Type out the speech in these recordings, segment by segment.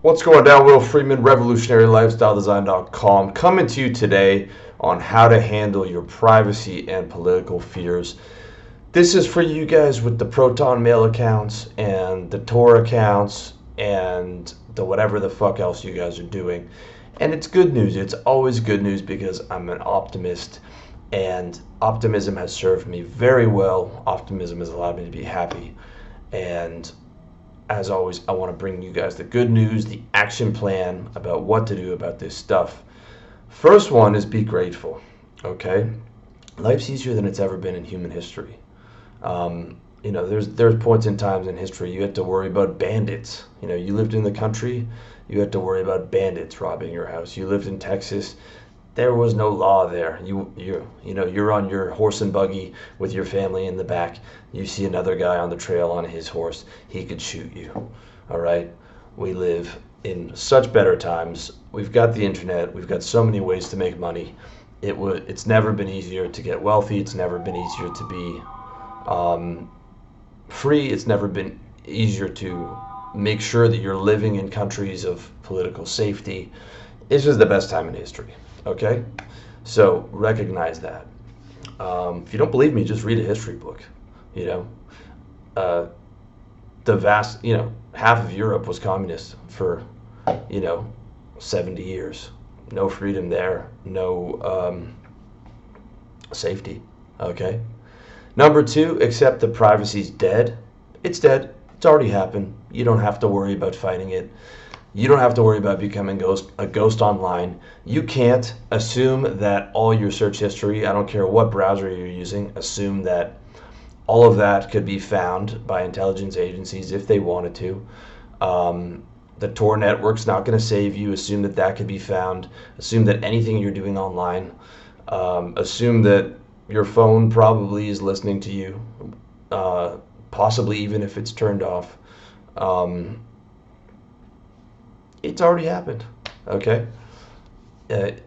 What's going down, Will Freeman, revolutionarylifestyledesign.com, coming to you today on how to handle your privacy and political fears. This is for you guys with the Proton Mail accounts and the Tor accounts and the whatever the fuck else you guys are doing. And it's good news. It's always good news because I'm an optimist and optimism has served me very well. Optimism has allowed me to be happy. And as always, I want to bring you guys the good news, the action plan about what to do about this stuff. First one is be grateful, okay? Life's easier than it's ever been in human history. There's points in times in history you had to worry about bandits. You lived in the country, you had to worry about bandits robbing your house. You lived in Texas, there was no law there. You're on your horse and buggy with your family in the back. You see another guy on the trail on his horse, he could shoot you. All right? We live in such better times. We've got the internet. We've got so many ways to make money. It's never been easier to get wealthy. It's never been easier to be free. It's never been easier to make sure that you're living in countries of political safety. This is the best time in history. Okay, so recognize that. If you don't believe me, just read a history book. The vast, half of Europe was communist for, 70 years. No freedom there, no safety. Okay. Number two, accept that privacy's dead. It's dead. It's already happened. You don't have to worry about fighting it. You don't have to worry about becoming a ghost online. You can't assume that all your search history, I don't care what browser you're using, assume that all of that could be found by intelligence agencies if they wanted to. The Tor network's not going to save you. Assume that that could be found. Assume that anything you're doing online, assume that your phone probably is listening to you, possibly even if it's turned off. It's already happened, okay?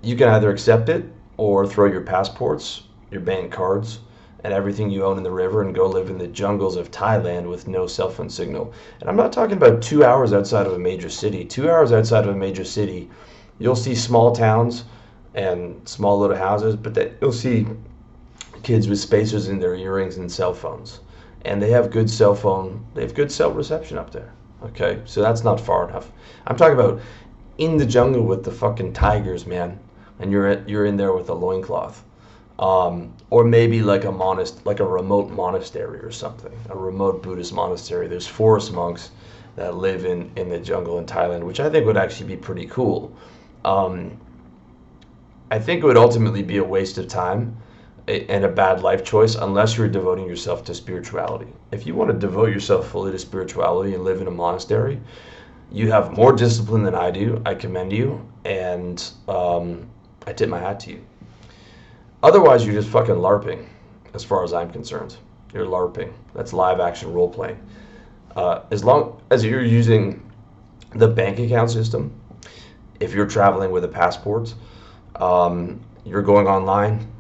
You can either accept it or throw your passports, your bank cards, and everything you own in the river and go live in the jungles of Thailand with no cell phone signal. And I'm not talking about 2 hours outside of a major city. 2 hours outside of a major city, you'll see small towns and small little houses, but you'll see kids with spacers in their earrings and cell phones. And they have good cell reception up there. Okay, so that's not far enough. I'm talking about in the jungle with the fucking tigers, man, and you're in there with a loincloth, or maybe like a remote monastery or something, a remote Buddhist monastery. There's forest monks that live in the jungle in Thailand, which I think would actually be pretty cool. I think it would ultimately be a waste of time and a bad life choice unless you're devoting yourself to spirituality. If you want to devote yourself fully to spirituality and live in a monastery, you have more discipline than I do. I commend you, and I tip my hat to you. Otherwise, you're just fucking LARPing, as far as I'm concerned. You're LARPing. That's live action role playing. As long as you're using the bank account system, if you're traveling with a passport, you're going online,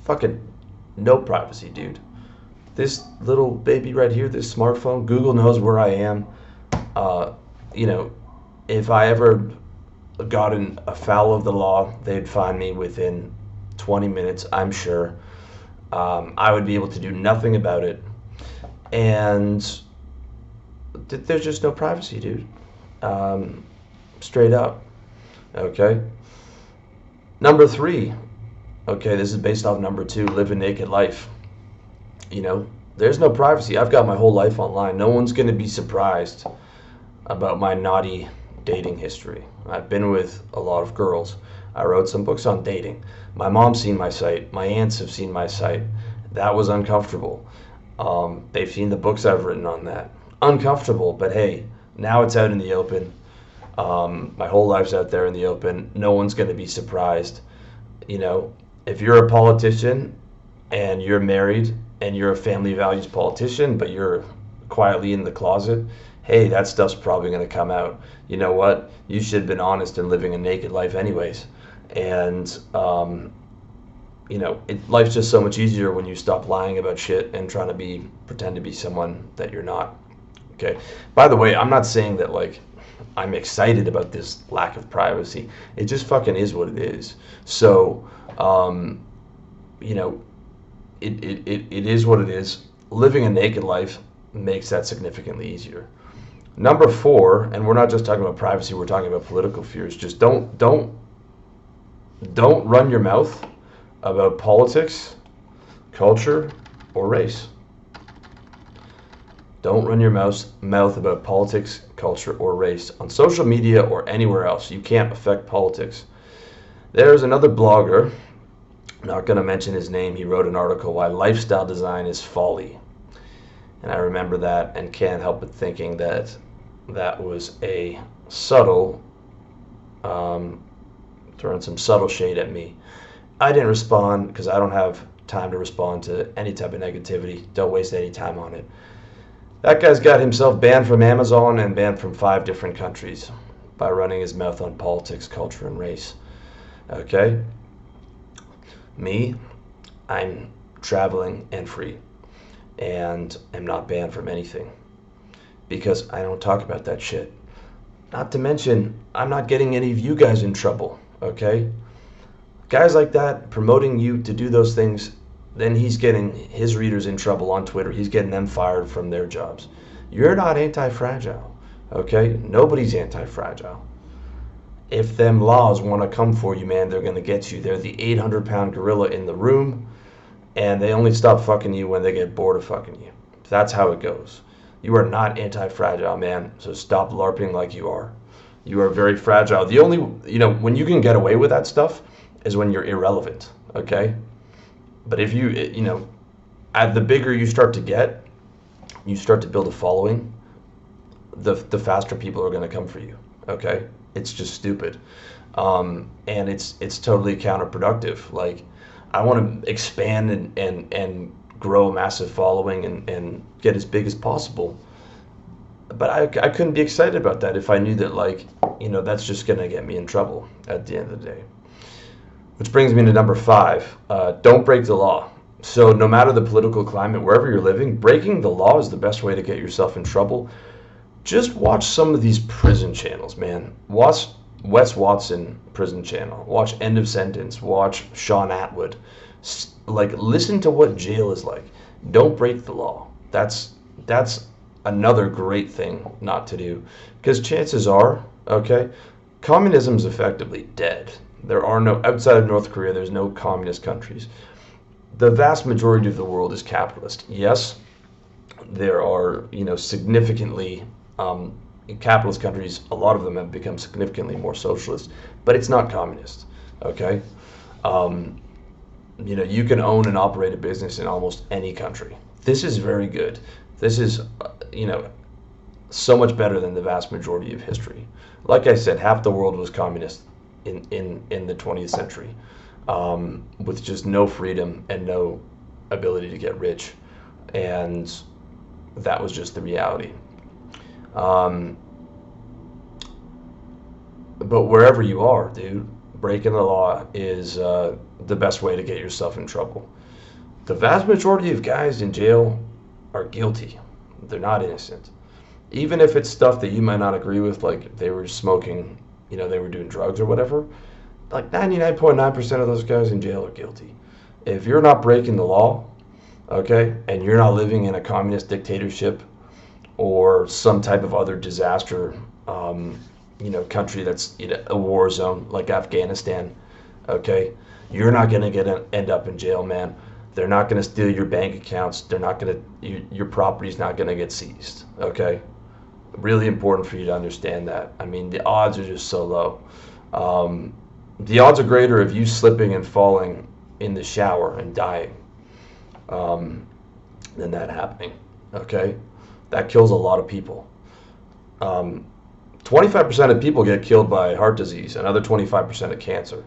fucking no privacy, dude. This little baby right here, this smartphone, Google knows where I am. If I ever got afoul of the law, they'd find me within 20 minutes, I'm sure. I would be able to do nothing about it. And there's just no privacy, dude. Straight up. Okay? Number three. Okay, this is based off number two, live a naked life. There's no privacy. I've got my whole life online. No one's going to be surprised about my naughty dating history. I've been with a lot of girls. I wrote some books on dating. My mom's seen my site. My aunts have seen my site. That was uncomfortable. They've seen the books I've written on that. Uncomfortable, but hey, now it's out in the open. My whole life's out there in the open. No one's going to be surprised. If you're a politician and you're married and you're a family values politician, but you're quietly in the closet, hey, that stuff's probably going to come out. You know what? You should have been honest and living a naked life anyways. And, life's just so much easier when you stop lying about shit and trying to pretend to be someone that you're not. Okay. By the way, I'm not saying that I'm excited about this lack of privacy. It just fucking is what it is. So, you know, it is what it is. Living a naked life makes that significantly easier. Number 4, and we're not just talking about privacy, we're talking about political fears. Just don't run your mouth about politics, culture, or race. Don't run your mouth about politics, culture, or race on social media or anywhere else. You can't affect politics. There's another blogger, not going to mention his name. He wrote an article, Why Lifestyle Design is Folly. And I remember that and can't help but thinking that that was a subtle, throwing some subtle shade at me. I didn't respond because I don't have time to respond to any type of negativity. Don't waste any time on it. That guy's got himself banned from Amazon and banned from 5 different countries by running his mouth on politics, culture, and race. Okay? Me, I'm traveling and free and am not banned from anything because I don't talk about that shit. Not to mention, I'm not getting any of you guys in trouble, okay? Guys like that promoting you to do those things, then he's getting his readers in trouble on Twitter. He's getting them fired from their jobs. You're not anti-fragile, okay? Nobody's anti-fragile. If them laws want to come for you, man, they're going to get you. They're the 800-pound gorilla in the room, and they only stop fucking you when they get bored of fucking you. That's how it goes. You are not anti-fragile, man, so stop LARPing like you are. You are very fragile. The only, when you can get away with that stuff is when you're irrelevant, okay? But if you, the bigger you start to get, you start to build a following, the faster people are going to come for you, okay? It's just stupid. And it's totally counterproductive. Like, I want to expand and grow a massive following and get as big as possible. But I couldn't be excited about that if I knew that, that's just going to get me in trouble at the end of the day. Which brings me to number 5. Don't break the law. So no matter the political climate, wherever you're living, breaking the law is the best way to get yourself in trouble. Just watch some of these prison channels, man. Watch Wes Watson prison channel. Watch End of Sentence. Watch Sean Atwood. Listen to what jail is like. Don't break the law. That's another great thing not to do. Because chances are, okay, communism is effectively dead. There are no, outside of North Korea, there's no communist countries. The vast majority of the world is capitalist. Yes, there are, significantly, in capitalist countries, a lot of them have become significantly more socialist, but it's not communist, okay? You can own and operate a business in almost any country. This is very good. This is, so much better than the vast majority of history. Like I said, half the world was communist in the 20th century, with just no freedom and no ability to get rich. And that was just the reality. But wherever you are, dude, breaking the law is the best way to get yourself in trouble. The vast majority of guys in jail are guilty. They're not innocent. Even if it's stuff that you might not agree with, like they were smoking, they were doing drugs or whatever, like 99.9% of those guys in jail are guilty. If you're not breaking the law, okay, and you're not living in a communist dictatorship or some type of other disaster, country that's a war zone like Afghanistan, okay, you're not going to end up in jail, man. They're not going to steal your bank accounts. They're not going to, your property's not going to get seized, okay? Really important for you to understand that. I mean, the odds are just so low. The odds are greater of you slipping and falling in the shower and dying than that happening, okay? That kills a lot of people. 25% of people get killed by heart disease, another 25% of cancer.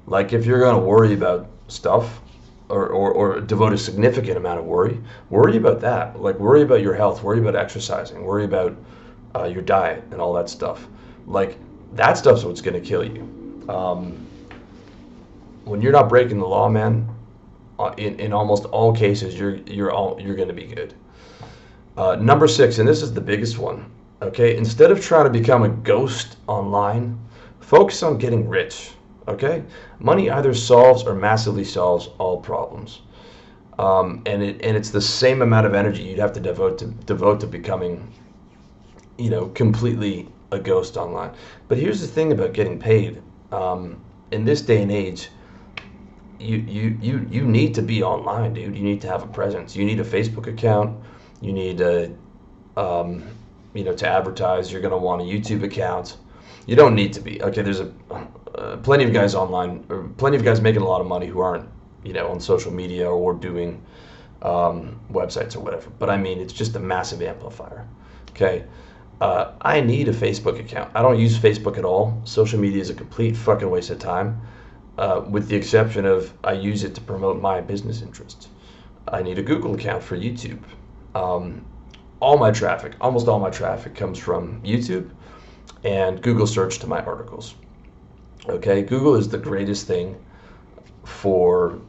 Like, if you're going to worry about stuff or devote a significant amount of worry about that. Like, worry about your health, worry about exercising, worry about your diet and all that stuff. Like, that stuff's what's going to kill you. When you're not breaking the law, man, in almost all cases, you're going to be good. Number 6, and this is the biggest one. Okay, instead of trying to become a ghost online, focus on getting rich. Okay, money either solves or massively solves all problems. And it's the same amount of energy you'd have to devote to becoming, completely a ghost online. But here's the thing about getting paid. In this day and age, you need to be online, dude. You need to have a presence. You need a Facebook account. You need um, to advertise. You're gonna want a YouTube account. You don't need to be. Okay, there's plenty of guys online, or plenty of guys making a lot of money who aren't, on social media or doing websites or whatever. But I mean, it's just a massive amplifier. Okay. I need a Facebook account. I don't use Facebook at all. Social media is a complete fucking waste of time, with the exception of I use it to promote my business interests. I need a Google account for YouTube. Almost all my traffic comes from YouTube and Google search to my articles. Okay, Google is the greatest thing for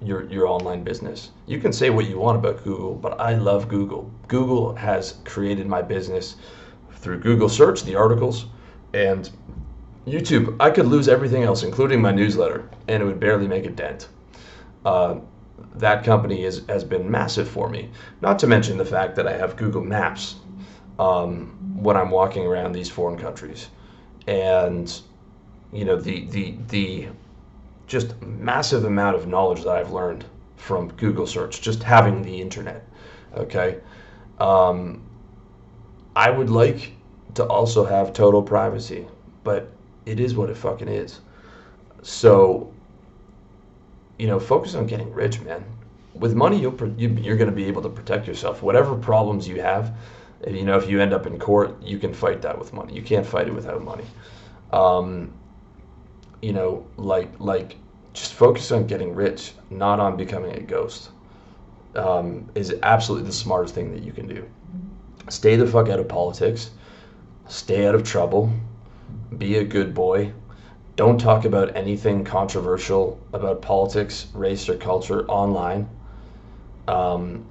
your online business. You can say what you want about Google, but I love Google. Google has created my business through Google search, the articles, and YouTube. I could lose everything else, including my newsletter, and it would barely make a dent. That company has been massive for me. Not to mention the fact that I have Google Maps when I'm walking around these foreign countries, and the just massive amount of knowledge that I've learned from Google search, just having the internet. Okay, I would like to also have total privacy, but it is what it fucking is. So, focus on getting rich, man. With money, you're going to be able to protect yourself. Whatever problems you have, if you end up in court, you can fight that with money. You can't fight it without money. Like just focus on getting rich, not on becoming a ghost. Is absolutely the smartest thing that you can do. Stay the fuck out of politics. Stay out of trouble. Be a good boy. Don't talk about anything controversial about politics, race, or culture online. And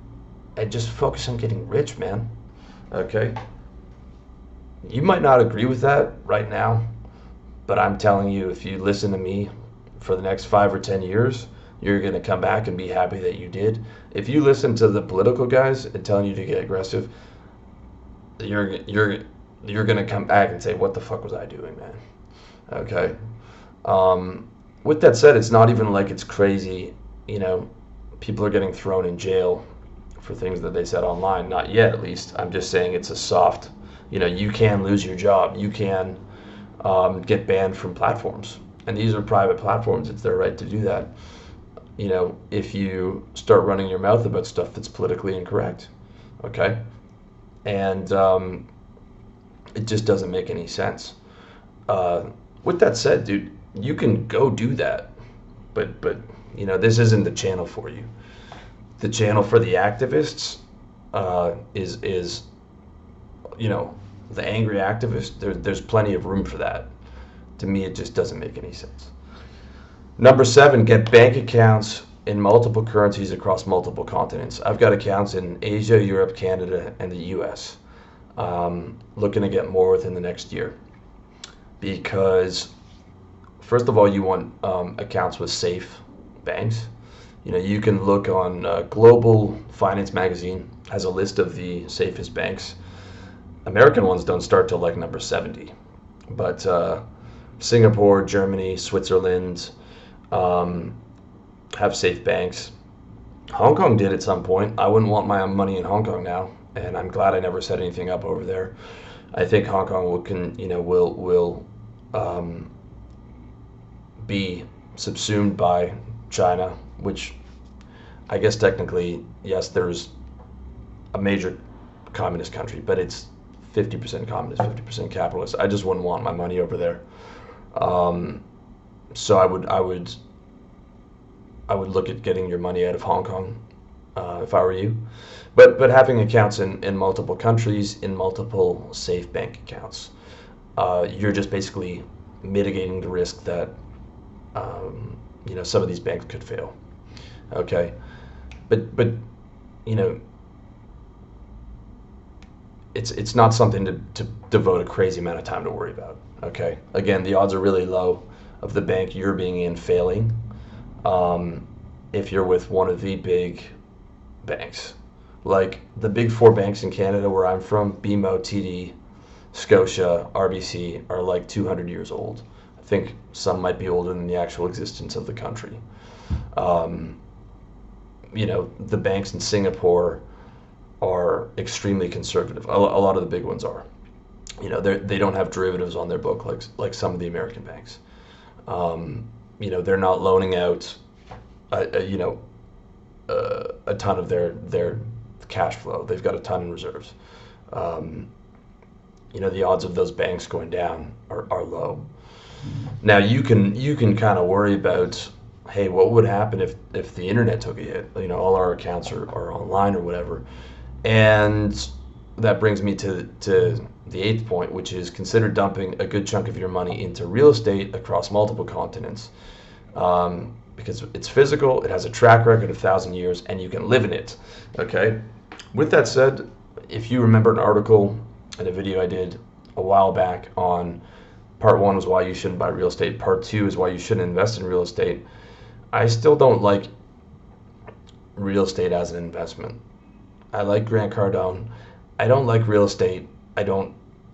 just focus on getting rich, man. Okay? You might not agree with that right now, but I'm telling you, if you listen to me for the next 5 or 10 years, you're going to come back and be happy that you did. If you listen to the political guys and telling you to get aggressive, you're going to come back and say, what the fuck was I doing, man? Okay. With that said, it's not even like it's crazy, people are getting thrown in jail for things that they said online. Not yet, at least. I'm just saying it's a soft, you can lose your job. You can get banned from platforms. And these are private platforms. It's their right to do that. If you start running your mouth about stuff that's politically incorrect. Okay? And it just doesn't make any sense. With that said, dude, you can go do that. But this isn't the channel for you. The channel for the activists is the angry activist. There's plenty of room for that. To me, it just doesn't make any sense. Number 7, get bank accounts in multiple currencies across multiple continents. I've got accounts in Asia, Europe, Canada, and the US. Looking to get more within the next year. Because, first of all, you want accounts with safe banks. You can look on Global Finance Magazine has a list of the safest banks. American ones don't start till like number 70. But Singapore, Germany, Switzerland have safe banks. Hong Kong did at some point. I wouldn't want my money in Hong Kong now, and I'm glad I never set anything up over there. I think Hong Kong will be subsumed by China, which I guess technically, yes, there's a major communist country, but it's 50% communist, 50% capitalist. I just wouldn't want my money over there. So I would look at getting your money out of Hong Kong if I were you. But having accounts in multiple countries, in multiple safe bank accounts, you're just basically mitigating the risk that some of these banks could fail. Okay, but it's not something to devote a crazy amount of time to worry about. Okay, again, the odds are really low of the bank you're being in failing if you're with one of the big banks. Like the big four banks in Canada where I'm from, BMO, TD, Scotia, RBC, are like 200 years old. I think some might be older than the actual existence of the country. The banks in Singapore are extremely conservative. A lot of the big ones are. They don't have derivatives on their book like some of the American banks. They're not loaning out, a ton of their cash flow. They've got a ton in reserves. The odds of those banks going down are low. Now you can kind of worry about, hey, what would happen if the internet took a hit? All our accounts are online or whatever. And that brings me to the eighth point, which is consider dumping a good chunk of your money into real estate across multiple continents. Because it's physical, it has a track record of 1,000 years, and you can live in it. Okay? With that said, if you remember an article and a video I did a while back on part 1 was why you shouldn't buy real estate, part 2 is why you shouldn't invest in real estate, I still don't like real estate as an investment. I like Grant Cardone. I don't like real estate. I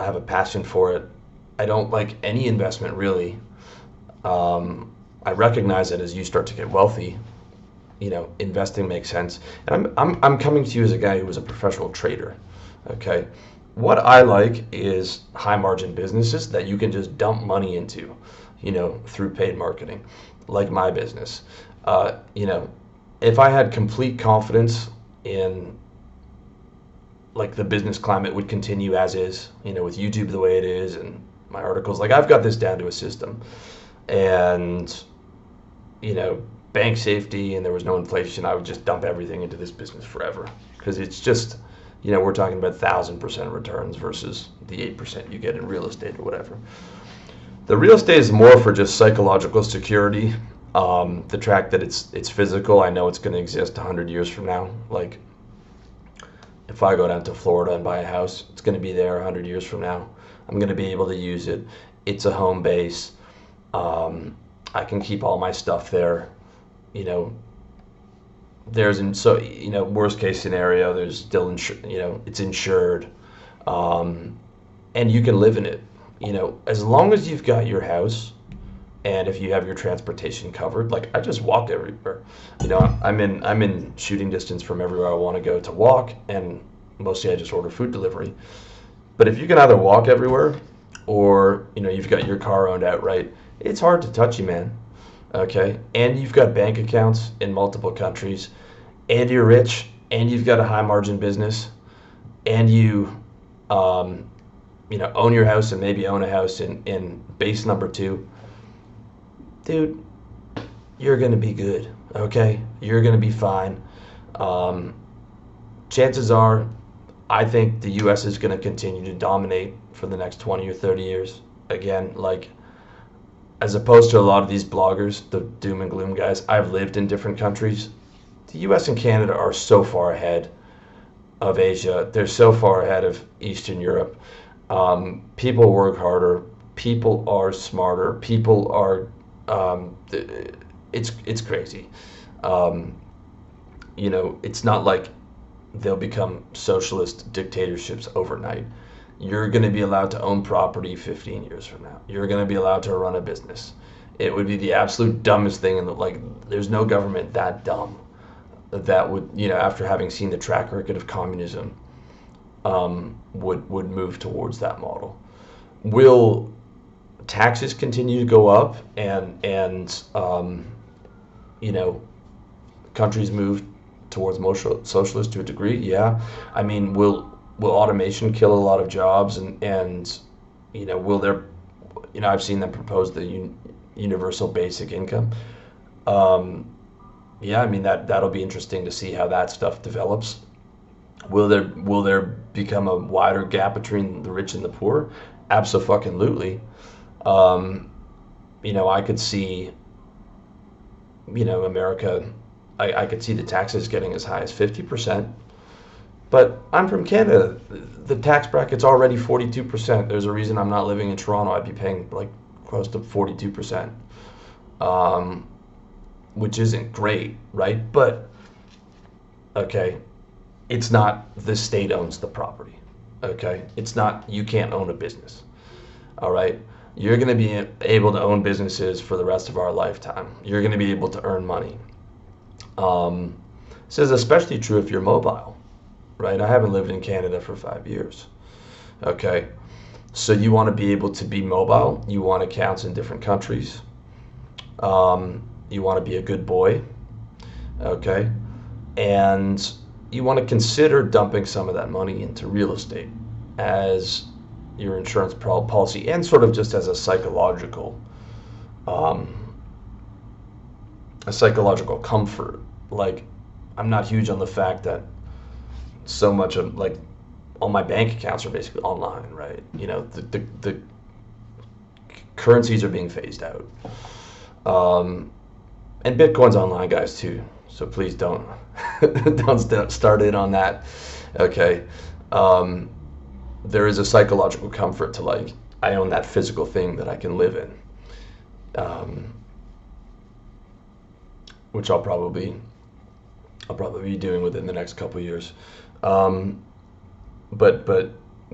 have a passion for it. I don't like any investment really. I recognize that as you start to get wealthy, investing makes sense. And I'm coming to you as a guy who was a professional trader. Okay, what I like is high margin businesses that you can just dump money into, through paid marketing, like my business. If I had complete confidence in like the business climate would continue as is, with YouTube the way it is and my articles, like I've got this down to a system, and bank safety and there was no inflation, I would just dump everything into this business forever, because it's just, we're talking about 1,000% returns versus the 8% you get in real estate or whatever. The real estate is more for just psychological security. The track that it's physical, I know it's going to exist 100 years from now. Like if I go down to Florida and buy a house, it's going to be there 100 years from now. I'm going to be able to use it. It's a home base. I can keep all my stuff there. Worst case scenario, there's still it's insured, and you can live in it. As long as you've got your house, and if you have your transportation covered, like I just walk everywhere. I'm in shooting distance from everywhere I want to go to walk, and mostly I just order food delivery. But if you can either walk everywhere, or you've got your car owned outright, it's hard to touch you, man. Okay, and you've got bank accounts in multiple countries, and you're rich, and you've got a high margin business, and you own your house and maybe own a house in base number 2. Dude, you're gonna be good. Okay, you're gonna be fine. Chances are, I think the U.S. is gonna continue to dominate for the next 20 or 30 years. Again, like, as opposed to a lot of these bloggers, the doom and gloom guys, I've lived in different countries. The US and Canada are so far ahead of Asia. They're so far ahead of Eastern Europe. People work harder. People are smarter. People are, it's crazy. It's not like they'll become socialist dictatorships overnight. You're going to be allowed to own property 15 years from now. You're going to be allowed to run a business. It would be the absolute dumbest thing, there's no government that dumb that would, after having seen the track record of communism, would move towards that model. Will taxes continue to go up and countries move towards more socialist to a degree? Yeah. I mean, will automation kill a lot of jobs, and will there, I've seen them propose the universal basic income. Yeah, I mean that'll be interesting to see how that stuff develops. Will there become a wider gap between the rich and the poor? Abso-fucking-lutely. I could see, America, I could see the taxes getting as high as 50%. But I'm from Canada. The tax bracket's already 42%. There's a reason I'm not living in Toronto. I'd be paying like close to 42%, which isn't great, right? But, okay, it's not the state owns the property, okay? It's not, you can't own a business, all right? You're going to be able to own businesses for the rest of our lifetime. You're going to be able to earn money. This is especially true if you're mobile, right? I haven't lived in Canada for 5 years, okay? So you want to be able to be mobile. You want accounts in different countries. You want to be a good boy, okay? And you want to consider dumping some of that money into real estate as your insurance policy, and sort of just as a psychological comfort. Like, I'm not huge on the fact that so much of, like, all my bank accounts are basically online, right? You know, the currencies are being phased out. And Bitcoin's online, guys, too. So please don't don't start in on that. Okay. There is a psychological comfort to, like, I own that physical thing that I can live in, which I'll probably be doing within the next couple of years. But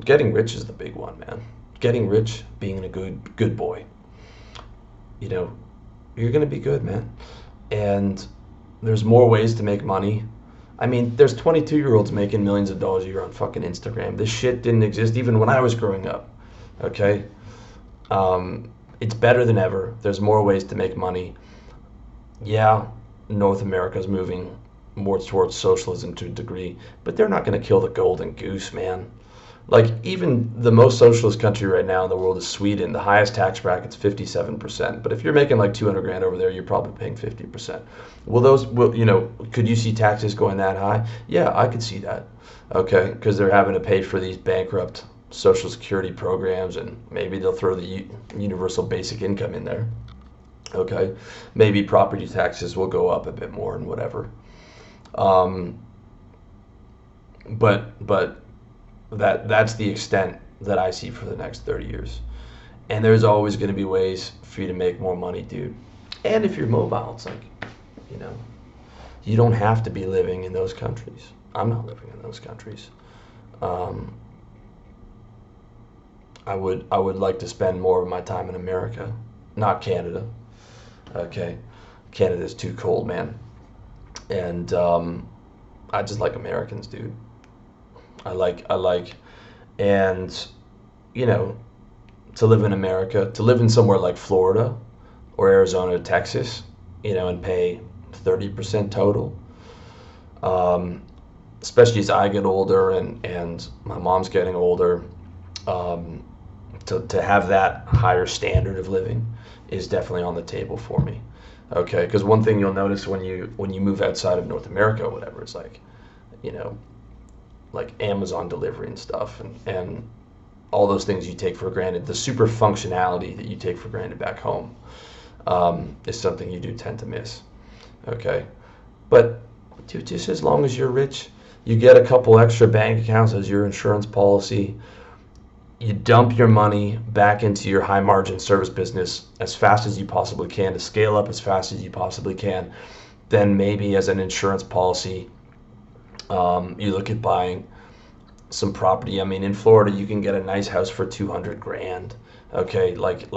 getting rich is the big one, man. Getting rich, being a good boy. You know, you're gonna be good, man. And there's more ways to make money. I mean, there's 22-year-olds making millions of dollars a year on fucking Instagram. This shit didn't exist even when I was growing up, okay? It's better than ever. There's more ways to make money. Yeah, North America's moving more towards socialism to a degree, but they're not going to kill the golden goose, man. Like, even the most socialist country right now in the world is Sweden. The highest tax bracket's 57%. But if you're making like 200 grand over there, you're probably paying 50%. Could you see taxes going that high? Yeah, I could see that. Okay, because they're having to pay for these bankrupt Social Security programs, and maybe they'll throw the universal basic income in there. Okay, maybe property taxes will go up a bit more and whatever. But that's the extent that I see for the next 30 years. And there's always going to be ways for you to make more money, dude. And if you're mobile, it's like, you know, you don't have to be living in those countries. I'm not living in those countries. I would like to spend more of my time in America, not Canada. Okay, Canada's too cold, man. And I just like Americans, dude. I like, and, you know, to live in America, to live in somewhere like Florida or Arizona, Texas, you know, and pay 30% total, especially as I get older and my mom's getting older, to have that higher standard of living is definitely on the table for me. Okay, because one thing you'll notice when you move outside of North America or whatever, it's like, you know, like Amazon delivery and stuff, and all those things you take for granted, the super functionality that you take for granted back home, is something you do tend to miss. Okay, but dude, just as long as you're rich, you get a couple extra bank accounts as your insurance policy, you dump your money back into your high margin service business as fast as you possibly can to scale up as fast as you possibly can, then maybe as an insurance policy, you look at buying some property. I mean, in Florida, you can get a nice house for 200 grand. Okay, like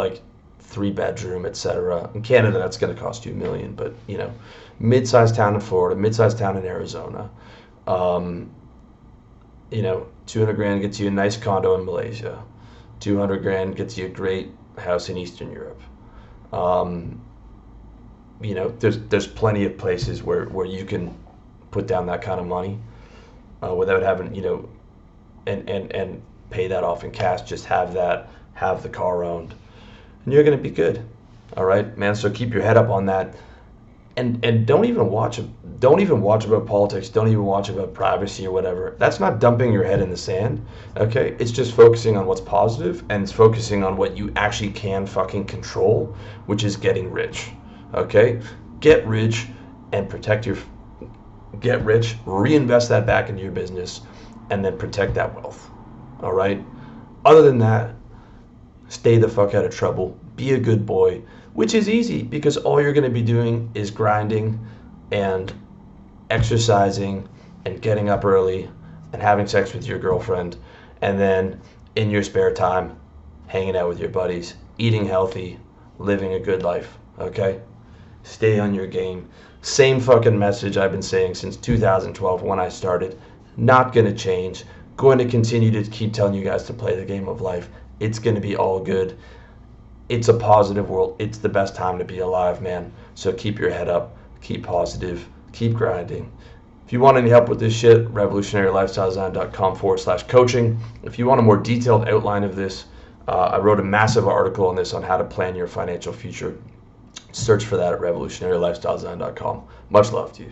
3-bedroom, etc. In Canada, that's going to cost you $1 million. But you know, mid-sized town in Florida, mid-sized town in Arizona. You know, 200 grand gets you a nice condo in Malaysia. 200 grand gets you a great house in Eastern Europe. You know, there's plenty of places where you can put down that kind of money without having, you know, and pay that off in cash. Just have the car owned, and you're gonna be good. All right, man. So keep your head up on that, and don't even watch about politics. Don't even watch about privacy or whatever. That's not dumping your head in the sand. Okay, it's just focusing on what's positive, and it's focusing on what you actually can fucking control, which is getting rich. Okay, get rich and protect your. Get rich, reinvest that back into your business, and then protect that wealth. All right? Other than that, stay the fuck out of trouble. Be a good boy, which is easy because all you're going to be doing is grinding and exercising and getting up early and having sex with your girlfriend, and then in your spare time hanging out with your buddies, eating healthy, living a good life. Okay? Stay on your game. Same fucking message I've been saying since 2012 when I started. Not going to change. Going to continue to keep telling you guys to play the game of life. It's going to be all good. It's a positive world. It's the best time to be alive, man. So keep your head up. Keep positive. Keep grinding. If you want any help with this shit, revolutionarylifestyledesign.com/coaching. If you want a more detailed outline of this, I wrote a massive article on this on how to plan your financial future. Search for that at revolutionarylifestyledesign.com. Much love to you.